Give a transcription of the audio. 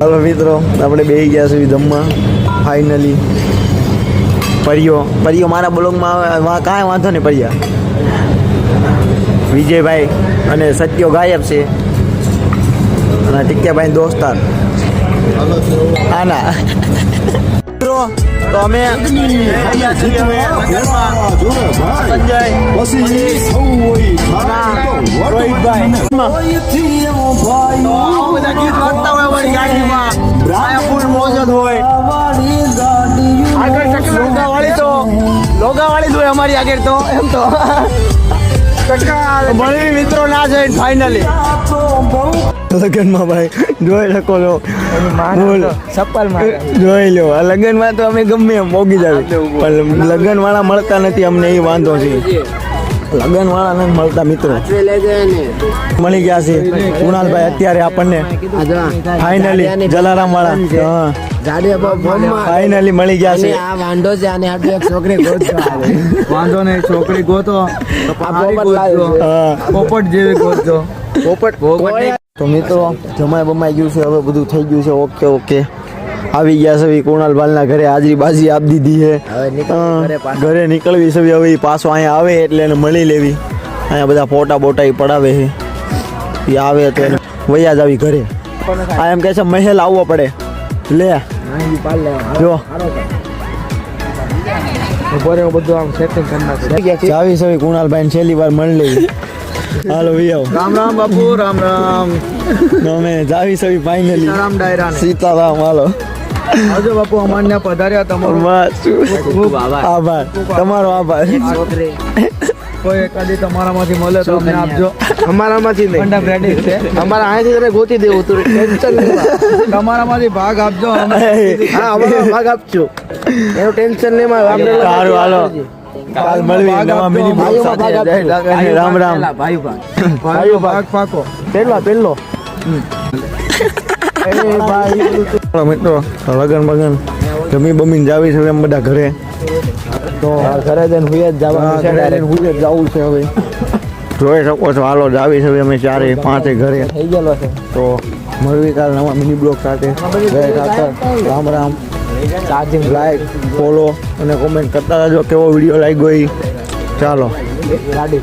હાલો મિત્રો, આપણે બેસી ગયા છીએ જમવા ફાઇનલી. પરિયો મારા બ્લોગમાં કાંઈ વાંધો નહીં. પરિયા વિજયભાઈ અને સત્યો ગાયબ છે અને ટીક્યાભાઈ દોસ્તાર આના મિત્રો. તો અમે સંજય લોગાવાળી હોય અમારી આગળ તો એમ તો ભણી મિત્રો ના જાય ફાઇનલી લગ્નમાં ભાઈ જોઈ શકો છો. જોઈ લો આ લગ્નમાં તો અમે ગમે એમ મોગી જાય પણ લગ્ન વાળા મળતા નથી અમને એ વાંધો છે. લગ્ન વાળા નથી મળતા મિત્રો. મળી ગયા છે કુણાલભાઈ અત્યારે આપણને ફાઇનલી જલારામ વાળા ફાઇનલી મળી ગયા છે. વાંધો છે આને આપણે એક છોકરી ગોતો. વાંધો નહીં, છોકરી ગોતો પોપટ જેવી ગોતજો. પોપટ તો મિત્રો જમાઈ બમાઈ ગયું છે, હવે બધું થઈ ગયું છે. ઓકે ઓકે આવી ગયા છે કુણાલભાઈના ઘરે હાજરી બાજી આપી દીધી છે. ઘરે નીકળવી છે હવે પાછો અહીંયા આવે એટલે એને મળી લેવી. અહીંયા બધા ફોટા બોટા પડાવે છે. એ આવે તો એને વૈયા જ આવી ઘરે. આ એમ કહે છે મહેલ આવવો પડે. લે જો બધું આમ સેટિંગ કરી નાખશે. ચાવી સવી કુણાલભાઈ છેલ્લી વાર મળી લેવી. હાલો વિયાવ. રામ રામ બાપુ, રામ રામ. અમે જાવી સવી ફાઇનલી રામ ડાયરા સીતારામ. હાલો આવજો બાપુ, અમારને પધાર્યા. તમારો ખૂબ આભાર. તમારો આભાર. કોઈ એકાદી તમારામાંથી મળે તો અમને આપજો. અમારામાંથી નહીં, મંડપ રેડી છે. અમારા અહીંથી તમે ગોતી દેવું તું ટેન્શન નહીં. તમારામાંથી ભાગ આપજો. હા અમારો ભાગ આપજો, એનું ટેન્શન નહીં. સારું હાલો કાલ મળવી નવા મિની બ્લોગ સાથે. રામ રામ. ભાઈઓ ભાગ પાકો. પેલો મિત્રો લગન બગન જમી બમીને જાવી છે એમ બધા ઘરે. તો ઘરે જઈને હુઈ જ જવાનું છે. હુઈ જ જવું છે હવે. જોઈ શકો છો. હાલો જાવી છે અમે 4-5 ઘરે થઈ ગયેલો છે. તો મળવી કાલ નવા મિની બ્લોગ સાથે. જય Thakar. Ram Ram. Charging like follow અને કોમેન્ટ કરતા રહેજો કેવો વિડીયો લાગ્યો એ. ચાલો ગાડી